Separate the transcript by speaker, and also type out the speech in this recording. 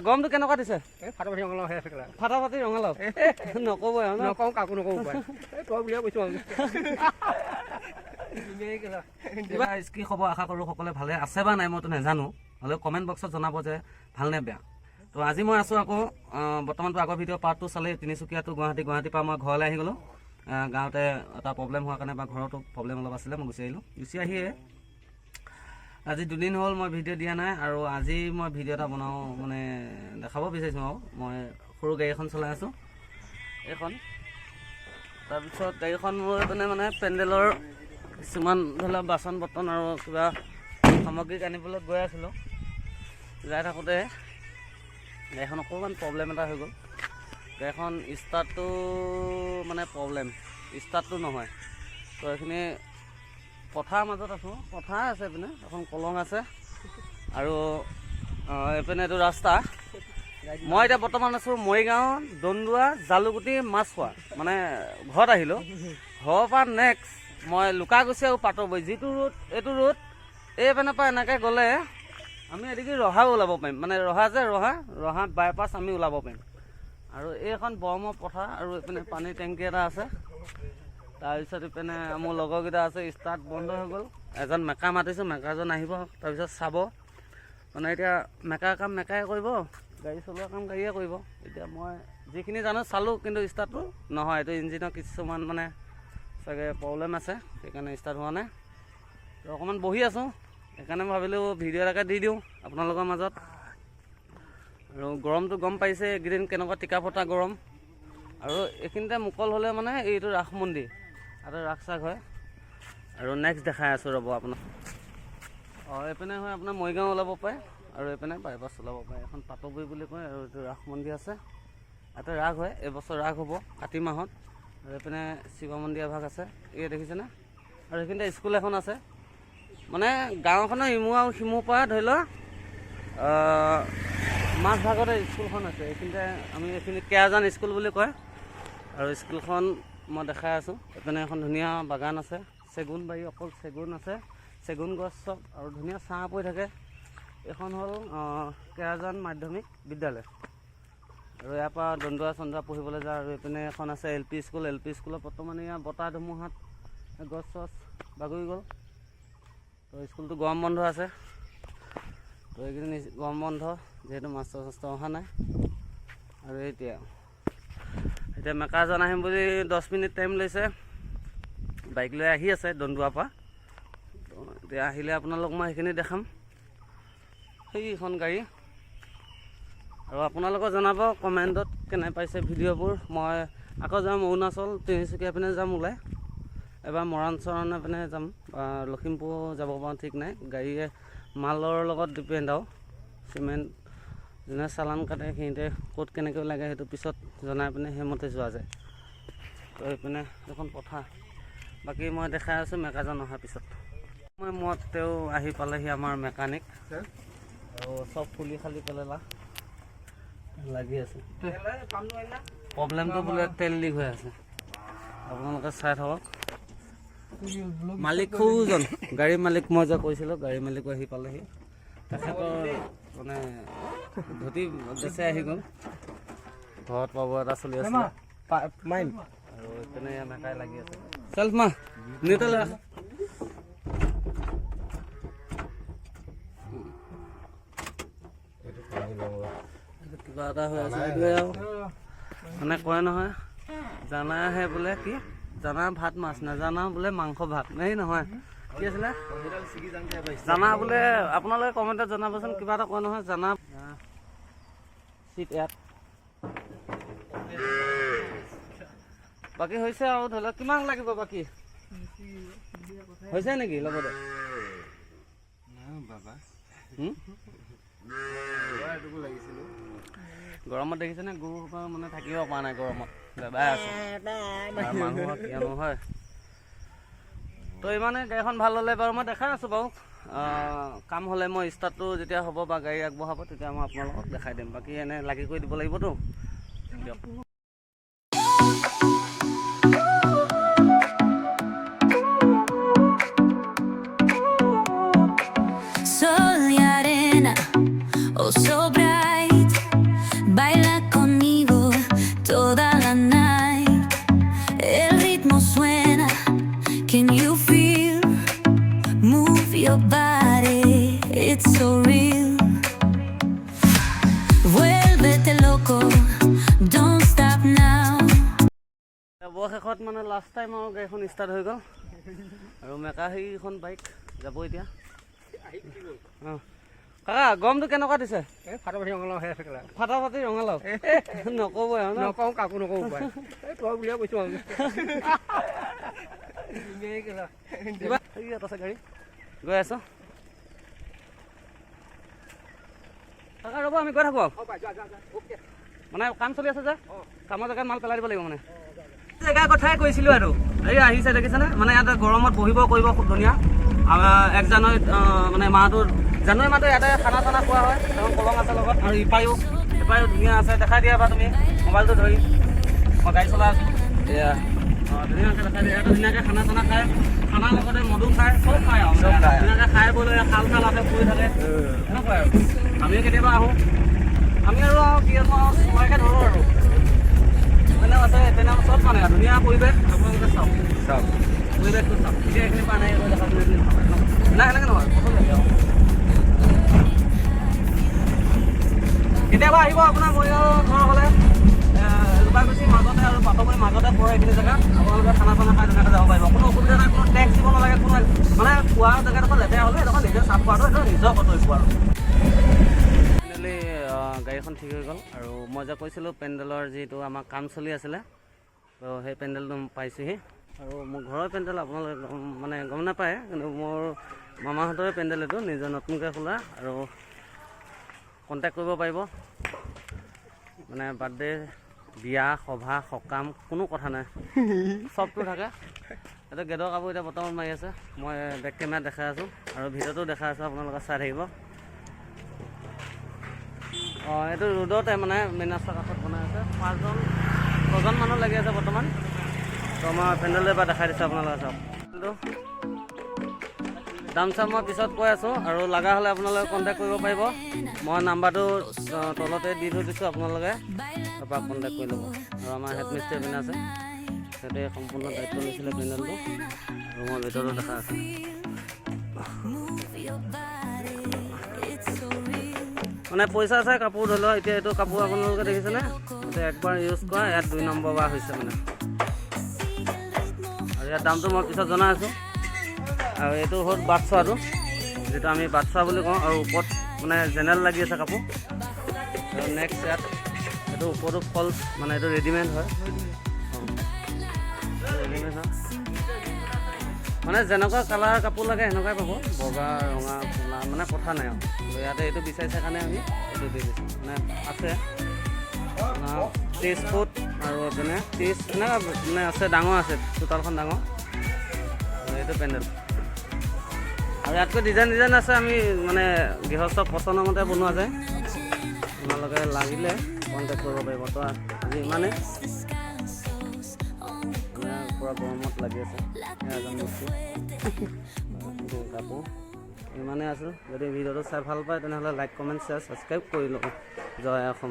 Speaker 1: গৰমটো কেনেকুৱা দিছে?
Speaker 2: ফাটাফাটি ৰঙালাও হৈ আছে
Speaker 1: ফাটাফাটি ৰঙালাও নক'বই আৰু
Speaker 2: নকওঁ কাকো নকওঁ তই বুলিয়ে কৈছোঁ
Speaker 1: কি খবৰ আশা কৰোঁ সকলোৱে ভালে আছে বা নাই মইতো নাজানো হ'লেও কমেণ্ট বক্সত জনাব যে ভালনে বেয়া। তো আজি মই আছোঁ আকৌ বৰ্তমানটো আগৰ ভিডিঅ' পাৰ্টটো চালেই তিনিচুকীয়াটো গুৱাহাটীৰ পৰা মই ঘৰলৈ আহি গ'লোঁ। গাঁৱতে এটা প্ৰব্লেম হোৱাৰ কাৰণে বা ঘৰতো প্ৰব্লেম অলপ আছিলে মই গুচি আহিলোঁ। গুচি আহিয়ে আজি 2 দিন হ'ল মই ভিডিঅ' দিয়া নাই আৰু আজি মই ভিডিঅ' এটা বনাওঁ মানে দেখাব বিচাৰিছোঁ আৰু মই সৰু গাড়ী এখন চলাই আছোঁ এইখন। তাৰপিছত গাড়ীখন মোৰ মানে পেণ্ডেলৰ কিছুমান ধৰি লওক বাচন বৰ্তন আৰু কিবা সামগ্ৰী আনিবলৈ গৈ আছিলোঁ। যাই থাকোঁতে গাড়ীখন অকণমান প্ৰব্লেম এটা হৈ গ'ল। গাড়ীখন ষ্টাৰ্টটো মানে প্ৰব্লেম, ষ্টাৰ্টটো নহয়। তো এইখিনি পথাৰ মাজত আছোঁ, পথাৰ আছে এইপিনে এখন কলং আছে আৰু এইপিনে এইটো ৰাস্তা। মই এতিয়া বৰ্তমান আছোঁ মৰিগাঁও দন্দুৱা জালুকুটি মাছখোৱা মানে ঘৰত আহিলোঁ। ঘৰৰ পৰা নেক্সট মই লুকাগুচি আৰু পাটৰবৈ যিটো ৰোড এইটো ৰোড এইপিনৰ পৰা এনেকৈ গ'লে আমি এদিকে ৰহাও ওলাব পাৰিম, মানে ৰহা বাইপাছ আমি ওলাব পাৰিম। আৰু এইখন ব্ৰহ্ম পথাৰ আৰু এইপিনে পানীৰ টেংকি এটা আছে। তাৰপিছত ইপিনে মোৰ লগৰকেইটা আছে। ষ্টাৰ্ট বন্ধ হৈ গ'ল। এজন মেকা মাতিছোঁ, মেকাজন আহিব তাৰপিছত চাব। মানে এতিয়া মেকাৰ কাম মেকাই কৰিব, গাড়ী চলোৱা কাম গাড়ীয়ে কৰিব। এতিয়া মই যিখিনি জানো চালোঁ কিন্তু ষ্টাৰ্টটো নহয়, এইটো ইঞ্জিনৰ কিছুমান মানে চাগে প্ৰব্লেম আছে সেইকাৰণে ষ্টাৰ্ট হোৱা নাই। তো অকণমান বহি আছোঁ সেইকাৰণে ভাবিলোঁ ভিডিঅ' এটাকে দি দিওঁ আপোনালোকৰ মাজত। আৰু গৰমটো গম পাইছে এইকেইদিন কেনেকুৱা টিকা ফটা গৰম। আৰু এইখিনিতে মুকল হ'লে মানে এইটো ৰাস মন্দিৰ আৰু ৰাস চাগ হয়। আৰু নেক্সট দেখাই আছোঁ ৰ'ব আপোনাক। এইপিনে হয় আপোনাৰ মৰিগাঁও ওলাব পাৰে আৰু এইপিনে বাইপাছ ওলাব পাৰে। এখন পাটগুৰি বুলি কয় আৰু এইটো ৰাস মন্দিৰ আছে। ইয়াতে ৰাস হয়, এইবছৰ ৰাস হ'ব কাতি মাহত। আৰু এইপিনে শিৱ মন্দিৰ এভাগ আছে, এই দেখিছেনে? আৰু এইখিনিতে স্কুল এখন আছে। মানে গাঁওখনৰ ইমু আৰু সিমুৰ পৰা ধৰি লওক মাজভাগতে স্কুলখন আছে। এইখিনিতে আমি এইখিনি কেয়াজান স্কুল বুলি কয়। আৰু স্কুলখন মই দেখাই আছোঁ। এইপিনে এখন ধুনীয়া বাগান আছে, চেগুন বাৰী, অকল চেগুন আছে, চেগুন গছ চব আৰু ধুনীয়া ছাঁ পৰি থাকে। এইখন হ'ল কেয়াজান মাধ্যমিক বিদ্যালয়। আৰু ইয়াৰ পৰা দন্দুৱা চন্দুৱা পঢ়িবলৈ যায়। আৰু এইপিনে এখন আছে LP স্কুল। LP স্কুলত বৰ্তমানে ইয়াৰ বতাহ ধুমুহাত গছ চছ বাগৰি গ'ল। তো স্কুলটো গৰম বন্ধ আছে। তো এইকেইদিন গৰম বন্ধ যিহেতু মাষ্টৰ চাষ্টৰ অহা নাই। আৰু এতিয়া মেকাজন আহিম বুলি 10 মিনিট টাইম লৈছে, বাইক লৈ আহি আছে দন্দুৱাৰ পৰা। এতিয়া আহিলে আপোনালোক মই সেইখিনি দেখাম, সেইখন গাড়ী। আৰু আপোনালোকে জনাব কমেণ্টত কেনে পাইছে ভিডিঅ'বোৰ। মই আকৌ যাম অৰুণাচল, তিনিচুকীয়া পিনে যাম ওলাই। এবাৰ মৰাণ চৰাণৰ পিনে যাম বা লখিমপুৰ যাব পাৰোঁ ঠিক নাই। গাড়ীয়ে মালৰ লগত ডিপেণ্ড আৰু চিমেণ্ট যোনে চালান কাটে সিহঁতে ক'ত কেনেকৈ লাগে সেইটো পিছত জনাই পিনে সেইমতে যোৱা যায়। তো এইপিনে এখন পথাৰ। বাকী মই দেখাই আছোঁ মেকাজন অহাৰ পিছত। মই তেওঁ আহি পালেহি আমাৰ মেকানিক। আৰু চব খুলি খালি পেলালা লাগি আছে। প্ৰব্লেমটো বোলে তেল লিক হৈ আছে, আপোনালোকে চাই থাকক। মালিক খুজন গাড়ী মালিক মই যে কৈছিলোঁ, গাড়ী মালিকো আহি পালেহি। তেখেতৰ মানে ধুতি বেচে আহি গ'ল, ঘৰত পাব এটা চলি আছে। আৰু এইপিনে মেকাই লাগি আছে। চেল্ফ মা নিতলে কিবা এটা হৈ আছে সেইটোৱে আৰু মানে কয় নহয়, জানাহে বোলে কি জানা ভাত মাছ, নাজানা বোলে মাংস ভাত। এই নহয় কি আছিলে জানা বোলে। আপোনালোকে কমেণ্টত জনাবচোন, কিবা এটা কয় নহয় জানা চিট ইয়াত। বাকী হৈছে আৰু ধৰি লওক কিমান লাগিব বাকী হৈছে নেকি লগতে গৰমত দেখিছেনে গৰু মানে থাকিব পৰা নাই গৰমত, বেবাই আছে মানুহৰ কিয়নো হয়। তো ইমানে গাড়ীখন ভাল হ'লে বাৰু মই দেখাই আছোঁ বাৰু। কাম হ'লে মই ষ্টাৰ্টটো যেতিয়া হ'ব বা গাড়ী আগবঢ়াব তেতিয়া মই আপোনালোকক দেখাই দিম। বাকী এনে লাগি কৰি দিব লাগিবতো দিয়ক।
Speaker 3: so bright. Baila conmigo toda la night. El ritmo suena. Can you feel? Move your body. It's so real. Vuélvete loco. Don't stop now.
Speaker 1: অৱশেষত মানে লাষ্ট টাইম আৰু গাড়ীখন ষ্টাৰ্ট হৈ গ'ল আৰু মেকাহিখন বাইক যাব এতিয়া অঁ কাকা গৰমটো কেনেকুৱা দিছে
Speaker 2: এই ফাটা ফাটি ৰঙালাও হৈ আছে কেলা
Speaker 1: ফাটা ফাটি ৰঙালাও নক'বই আৰু ন
Speaker 2: নকওঁ কাকো নকওঁ পাই এই তই বুলিয়ে কৈছোঁ আমি
Speaker 1: ইয়াত আছে গাড়ী গৈ আছো কাকা ৰ'ব আমি গৈ থাকোঁ মানে কাম চলি আছে যে কামৰ জেগাত মাল পেলাই দিব লাগিব মানে জেগাৰ কথাই কৈছিলোঁ আৰু এই আহিছে দেখিছেনে মানে ইয়াতে গৰমত বহিব কৰিব খুব ধুনীয়া 1 জানুৱাৰীত মানে মাহটোৰ জানুৱাৰী মাহটো ইয়াতে খানা চানা খোৱা হয় এখন কলং আছে লগত আৰু ইপায়ো ধুনীয়া আছে দেখাই দিয়া বা তুমি মোবাইলটো ধৰি মই গাড়ী চলাই আছোঁ এয়া ধুনীয়াকৈ দেখাই দিয়া ইয়াতে ধুনীয়াকৈ খানা চানা খায় খানাৰ লগতে মদু খায় চব খায় আৰু ধুনীয়াকৈ খাই বৈ লৈ খাল চাল আছে ফুৰি থাকে এনেকুৱাই আৰু আমিও কেতিয়াবা আহোঁ আমি আৰু কি আনো আৰু সময়কৈ ধৰোঁ আৰু এনেও আছে তেনেও চব মানে ধুনীয়া পৰিৱেশ আপোনালোকে চাওক পৰিৱেশটো চাওক এতিয়া এইখিনি পৰা নাই দেখা নাই সেনেকৈ নহয় পচন্দ লাগে আৰু কেতিয়াবা আহিব আপোনাৰ মই ঘৰ হ'লে লুকাগুচিৰ মাজতে আৰু পাটগুৰিৰ মাজতে পৰে এইখিনি জেগা আপোনালোকে খানা চানা খাই ধুনীয়াকৈ যাব পাৰিব কোনো অসুবিধা নাই কোনো টেক্স দিব নালাগে কোনো মানে খোৱা জেগাডোখৰ লেতেৰা হ'লে এইডোখৰ নিজে চাফ কৰাটো এইটো নিজৰ কৰ্তব্য আৰু ফাইনেলি গাড়ীখন ঠিক হৈ গ'ল আৰু মই যে কৈছিলোঁ পেণ্ডেলৰ যিটো আমাৰ কাম চলি আছিলে তো সেই পেণ্ডেলটো পাইছোঁহি আৰু মোৰ ঘৰৰ পেণ্ডেল আপোনালোকে মানে গম নাপায় কিন্তু মোৰ মামাহঁতৰে পেণ্ডেল এইটো নিজৰ নতুনকৈ খোলা আৰু কণ্টেক্ট কৰিব পাৰিব মানে বাৰ্থডে বিয়া সভা সকাম কোনো কথা নাই চবটো থাকে এইটো গেটৰ কাপোৰ এতিয়া বৰ্তমান মাৰি আছে মই বেক কেমেৰাত দেখাই আছোঁ আৰু ভিডিঅ'টো দেখাই আছোঁ আপোনালোকে চাই থাকিব অঁ এইটো ৰোডতে মানে মেইন ৰাস্তাৰ কাষত বনাই আছে 5জন মানুহ লাগি আছে বৰ্তমান তো মই পেণ্ডেলটো এবাৰ দেখাই দিছোঁ আপোনালোকে চাওক দাম চাম মই পিছত কৈ আছোঁ আৰু লগা হ'লে আপোনালোকে কণ্টেক্ট কৰিব পাৰিব মই নাম্বাৰটো তলতে দি থৈ দিছোঁ আপোনালোকে তাৰপৰা কণ্টেক্ট কৰি ল'ব আৰু আমাৰ হেড মিস্ত্ৰী এপিনে আছে সিহঁতে সম্পূৰ্ণ দায়িত্ব লৈছিলে পেণ্ডেলটো আৰু মই ভিতৰতো দেখা আছোঁ মানে পইচা চাই কাপোৰ ধৰি লওক এতিয়া এইটো কাপোৰ আপোনালোকে দেখিছেনে এতিয়া একবাৰ ইউজ কৰা ইয়াত 2 নম্বৰ বাৰ হৈছে মানে আৰু ইয়াৰ দামটো মই পিছত জনাই আছোঁ আৰু এইটো হ'ল বাটচোৱাটো যিটো আমি বাটচোৱা বুলি কওঁ আৰু ওপৰত মানে জেনেৰেল লাগি আছে কাপোৰ আৰু নেক্সট ইয়াত এইটো ওপৰতো ফল্ছ মানে এইটো ৰেডিমেড হয় ৰেডিমেড হয় মানে যেনেকুৱা কালাৰ কাপোৰ লাগে সেনেকুৱাই পাব বগা ৰঙা ক'লা মানে কথা নাই আৰু ইয়াতে এইটো বিচাৰিছে কাৰণে আমি এইটো দি দিছোঁ মানে আছে 23 ফুট আৰু এইপিনে 30 এনেকুৱা মানে আছে ডাঙৰ আছে চোতালখন ডাঙৰ এইটো পেণ্ডেল আৰু ইয়াতকৈ ডিজাইন আছে আমি মানে গৃহস্থ পচন্দৰ মতে বনোৱা যায় আপোনালোকে লাগিলে কণ্টেক্ট কৰিব পাৰিব তো আজি ইমানেই পূৰা গৰমত লাগি আছে এজন বস্তু কাপোৰ ইমানেই আছোঁ যদি ভিডিঅ'টো চাই ভাল পায় তেনেহ'লে লাইক কমেণ্ট শ্বেয়াৰ ছাবস্ক্ৰাইব কৰি ল'ব জয় অসম